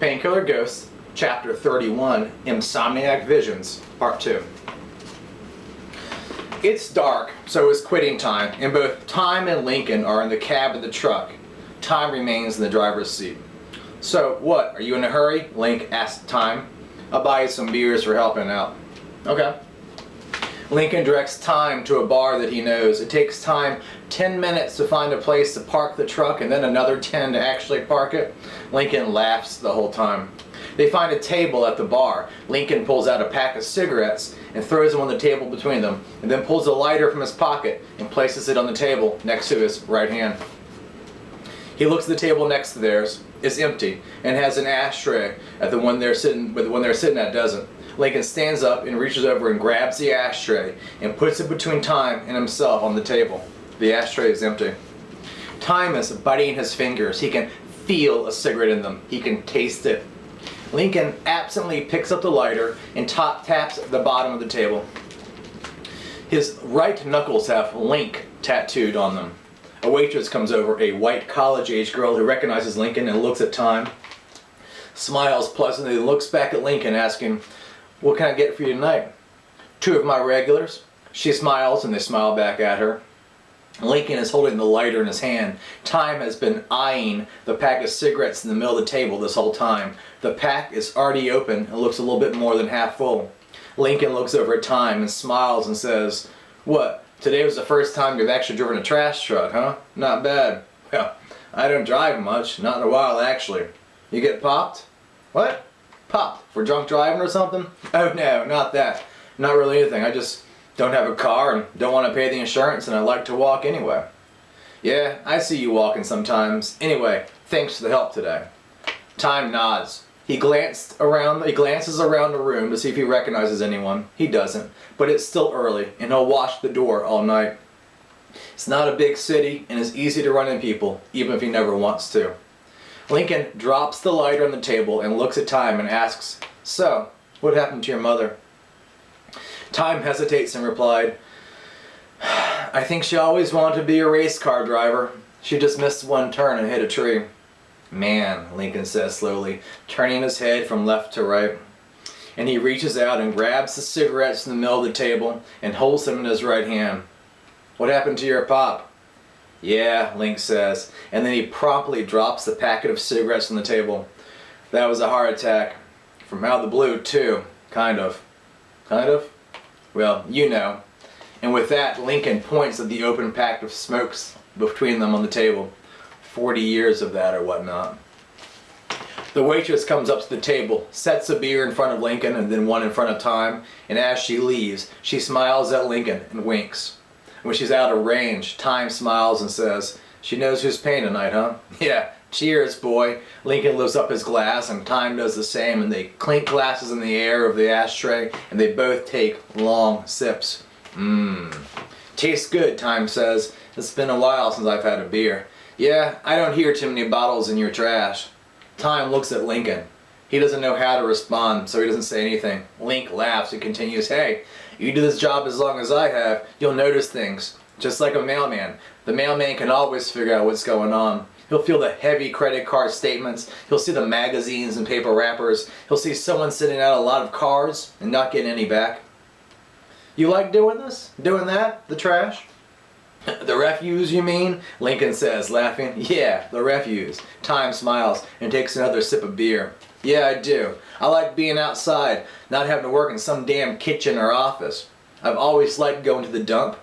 Painkiller Ghosts, Chapter 31, Insomniac Visions, Part 2. It's dark, so it's quitting time, and both Time and Lincoln are in the cab of the truck. Time remains in the driver's seat. "So, what, are you in a hurry?" Link asked Time. "I'll buy you some beers for helping out." "Okay." Lincoln directs Time to a bar that he knows. It takes Time 10 minutes to find a place to park the truck and then another 10 to actually park it. Lincoln laughs the whole time. They find a table at the bar. Lincoln pulls out a pack of cigarettes and throws them on the table between them, and then pulls a lighter from his pocket and places it on the table next to his right hand. He looks at the table next to theirs. It's empty and has an ashtray at the one they're sitting, but the one they're sitting at doesn't. Lincoln stands up and reaches over and grabs the ashtray and puts it between Time and himself on the table. The ashtray is empty. Time is biting his fingers. He can feel a cigarette in them. He can taste it. Lincoln absently picks up the lighter and taps the bottom of the table. His right knuckles have Link tattooed on them. A waitress comes over, a white college-age girl who recognizes Lincoln and looks at Time, smiles pleasantly, and looks back at Lincoln asking, "What can I get for you tonight?" "Two of my regulars." She smiles and they smile back at her. Lincoln is holding the lighter in his hand. Time has been eyeing the pack of cigarettes in the middle of the table this whole time. The pack is already open and looks a little bit more than half full. Lincoln looks over at Time and smiles and says, "What, today was the first time you've actually driven a trash truck, huh? Not bad." "Well, I don't drive much, not in a while actually." "You get popped?" "What? Popped? For drunk driving or something?" "Oh no, not that. Not really anything. I just don't have a car and don't want to pay the insurance, and I like to walk anyway." "Yeah, I see you walking sometimes. Anyway, thanks for the help today." Time nods. He glances around the room to see if he recognizes anyone. He doesn't, but it's still early, and he'll watch the door all night. It's not a big city, and it's easy to run into people, even if he never wants to. Lincoln drops the lighter on the table and looks at Time and asks, "So, what happened to your mother?" Time hesitates and replied, "I think she always wanted to be a race car driver. She just missed one turn and hit a tree." "Man," Lincoln says slowly, turning his head from left to right. And he reaches out and grabs the cigarettes in the middle of the table and holds them in his right hand. "What happened to your pop?" "Yeah," Link says, and then he promptly drops the packet of cigarettes on the table. "That was a heart attack. From out of the blue, too. Kind of." "Kind of?" "Well, you know." And with that, Lincoln points at the open pack of smokes between them on the table. 40 years of that or whatnot. The waitress comes up to the table, sets a beer in front of Lincoln and then one in front of Time, and as she leaves, she smiles at Lincoln and winks. When she's out of range, Time smiles and says, "She knows who's paying tonight, huh?" "Yeah, cheers, boy." Lincoln lifts up his glass and Time does the same, and they clink glasses in the air of the ashtray, and they both take long sips. Tastes good," Time says. "It's been a while since I've had a beer." "Yeah, I don't hear too many bottles in your trash." Time looks at Lincoln. He doesn't know how to respond, so he doesn't say anything. Link laughs and continues, "Hey, you do this job as long as I have, you'll notice things. Just like a mailman. The mailman can always figure out what's going on. He'll feel the heavy credit card statements. He'll see the magazines and paper wrappers. He'll see someone sending out a lot of cards and not getting any back." "You like doing this? Doing that? The trash?" "The refuse, you mean?" Lincoln says, laughing. "Yeah, the refuse." Time smiles and takes another sip of beer. "Yeah, I do. I like being outside, not having to work in some damn kitchen or office. I've always liked going to the dump.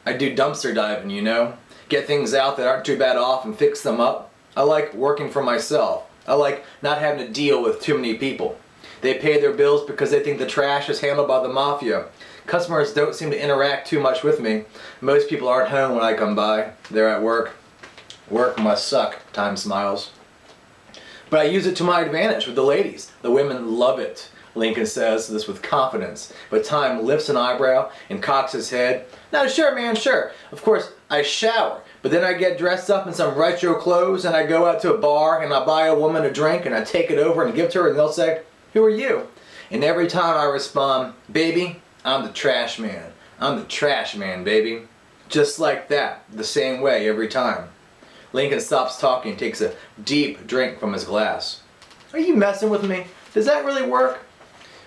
I do dumpster diving, you know. Get things out that aren't too bad off and fix them up. I like working for myself. I like not having to deal with too many people. They pay their bills because they think the trash is handled by the mafia. Customers don't seem to interact too much with me. Most people aren't home when I come by. They're at work." "Work must suck," Time smiles. "But I use it to my advantage with the ladies. The women love it." Lincoln says this with confidence, but Time lifts an eyebrow and cocks his head. "No, sure, man, sure. Of course, I shower, but then I get dressed up in some retro clothes and I go out to a bar and I buy a woman a drink and I take it over and give it to her and they'll say, 'Who are you?' And every time I respond, 'Baby, I'm the trash man. I'm the trash man, baby.' Just like that, the same way every time." Lincoln stops talking and takes a deep drink from his glass. Are you messing with me? Does that really work?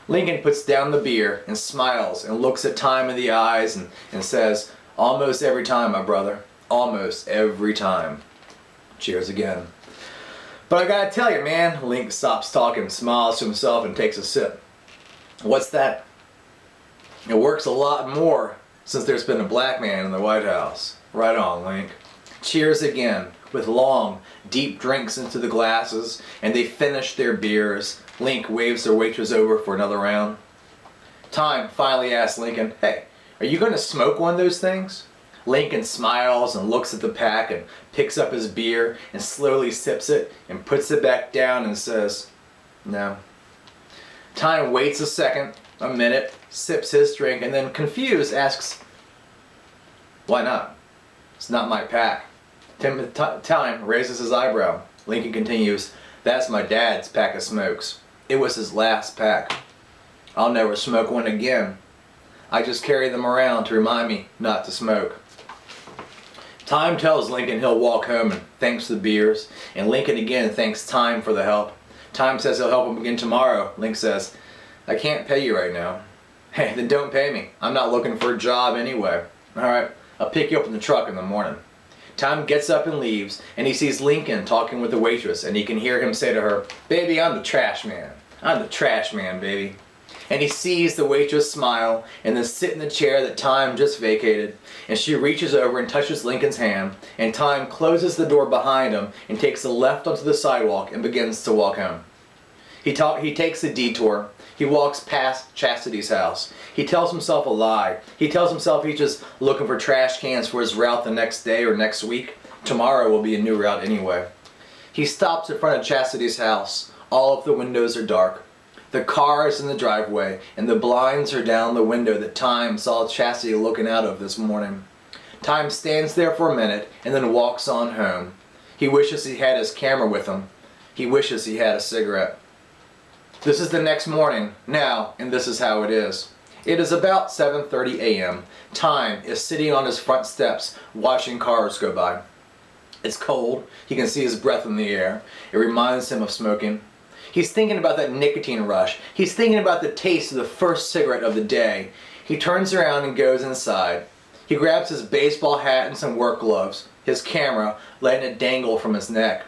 Lincoln puts down the beer and smiles and looks at Time in the eyes and says, almost every time, my brother. Almost every time. Cheers again. But I gotta tell you, man, Link stops talking, smiles to himself, and takes a sip. What's that? It works a lot more since there's been a black man in the White House. Right on, Link. Cheers again, with long, deep drinks into the glasses, and they finish their beers. Link waves their waitress over for another round. Time finally asks Lincoln, hey, are you going to smoke one of those things? Lincoln smiles and looks at the pack and picks up his beer and slowly sips it and puts it back down and says, no. Time waits a second, a minute, sips his drink, and then confused asks, why not? It's not my pack. Time raises his eyebrow. Lincoln continues, that's my dad's pack of smokes. It was his last pack. I'll never smoke one again. I just carry them around to remind me not to smoke. Time tells Lincoln he'll walk home and thanks the beers, and Lincoln again thanks Time for the help. Time says he'll help him again tomorrow. Link says, I can't pay you right now. Hey, then don't pay me. I'm not looking for a job anyway. Alright, I'll pick you up in the truck in the morning. Time gets up and leaves, and he sees Lincoln talking with the waitress, and he can hear him say to her, baby, I'm the trash man. I'm the trash man, baby. And he sees the waitress smile and then sit in the chair that Time just vacated, and she reaches over and touches Lincoln's hand, and Time closes the door behind him and takes a left onto the sidewalk and begins to walk home. He takes a detour. He walks past Chastity's house. He tells himself a lie. He tells himself he's just looking for trash cans for his route the next day or next week. Tomorrow will be a new route anyway. He stops in front of Chastity's house. All of the windows are dark. The car is in the driveway, and the blinds are down the window that Time saw Chastity looking out of this morning. Time stands there for a minute and then walks on home. He wishes he had his camera with him. He wishes he had a cigarette. This is the next morning, now, and this is how it is. It is about 7:30 a.m. Time is sitting on his front steps watching cars go by. It's cold. He can see his breath in the air. It reminds him of smoking. He's thinking about that nicotine rush. He's thinking about the taste of the first cigarette of the day. He turns around and goes inside. He grabs his baseball hat and some work gloves, his camera, letting it dangle from his neck.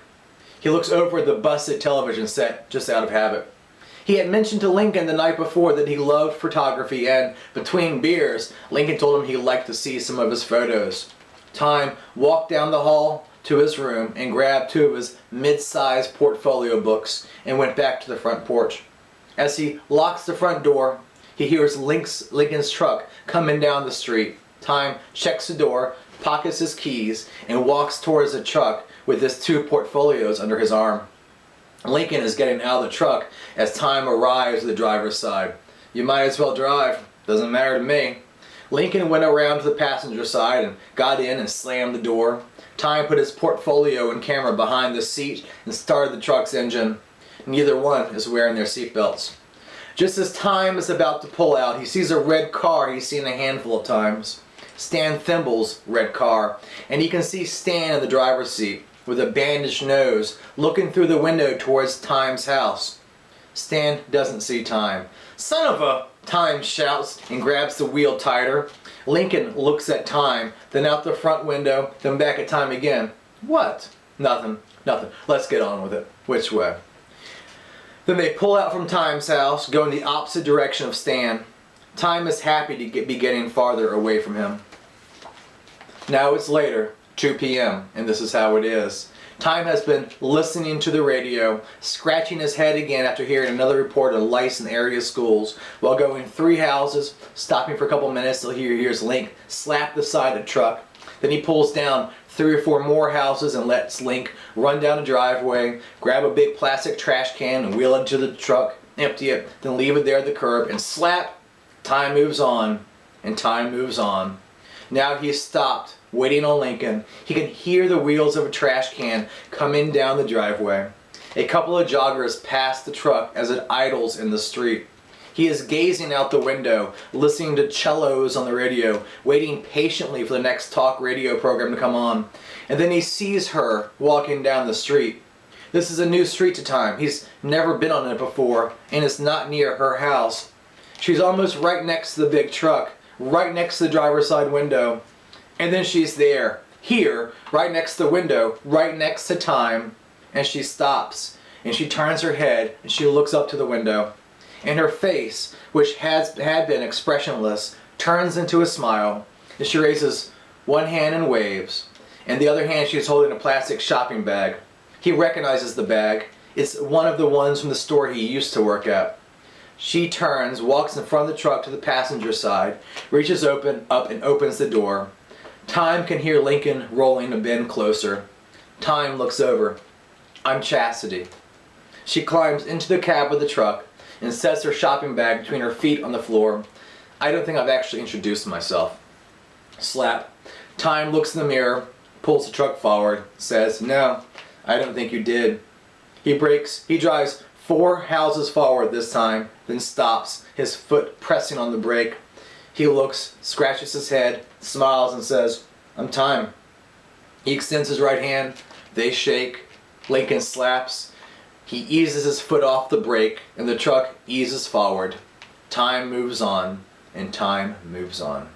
He looks over at the busted television set just out of habit. He had mentioned to Lincoln the night before that he loved photography, and between beers, Lincoln told him he'd like to see some of his photos. Time walked down the hall to his room and grabbed two of his mid-sized portfolio books and went back to the front porch. As he locks the front door, he hears Lincoln's truck coming down the street. Time checks the door, pockets his keys, and walks towards the truck with his two portfolios under his arm. Lincoln is getting out of the truck as Time arrives at the driver's side. You might as well drive. Doesn't matter to me. Lincoln went around to the passenger side and got in and slammed the door. Time put his portfolio and camera behind the seat and started the truck's engine. Neither one is wearing their seatbelts. Just as Time is about to pull out, he sees a red car he's seen a handful of times. Stan Thimble's red car. And he can see Stan in the driver's seat with a bandaged nose looking through the window towards Time's house. Stan doesn't see Time. Son of a... Time shouts and grabs the wheel tighter. Lincoln looks at Time, then out the front window, then back at Time again. What? Nothing. Let's get on with it. Which way? Then they pull out from Time's house, go in the opposite direction of Stan. Time is happy to be getting farther away from him. Now it's later, 2 p.m., and this is how it is. Time has been listening to the radio, scratching his head again after hearing another report of lice in area schools, while going 3 houses, stopping for a couple minutes till he hears Link slap the side of the truck. Then he pulls down 3 or 4 more houses and lets Link run down the driveway, grab a big plastic trash can and wheel it into the truck, empty it, then leave it there at the curb, and slap! Time moves on, and time moves on. Now he's stopped, waiting on Lincoln. He can hear the wheels of a trash can coming down the driveway. A couple of joggers pass the truck as it idles in the street. He is gazing out the window, listening to cellos on the radio, waiting patiently for the next talk radio program to come on. And then he sees her walking down the street. This is a new street to Time. He's never been on it before, and it's not near her house. She's almost right next to the big truck, right next to the driver's side window. And then she's there, here, right next to the window, right next to Time. And she stops, and she turns her head, and she looks up to the window. And her face, which had been expressionless, turns into a smile. And she raises one hand and waves. And the other hand, she's holding a plastic shopping bag. He recognizes the bag. It's one of the ones from the store he used to work at. She turns, walks in front of the truck to the passenger side, reaches up and opens the door. Time can hear Lincoln rolling a bin closer. Time looks over. I'm Chastity. She climbs into the cab of the truck and sets her shopping bag between her feet on the floor. I don't think I've actually introduced myself. Slap. Time looks in the mirror, pulls the truck forward, says, no, I don't think you did. He drives 4 houses forward this time, then stops, his foot pressing on the brake. He looks, scratches his head, smiles and says, I'm Time. He extends his right hand, they shake, Lincoln slaps. He eases his foot off the brake, and the truck eases forward. Time moves on, and time moves on.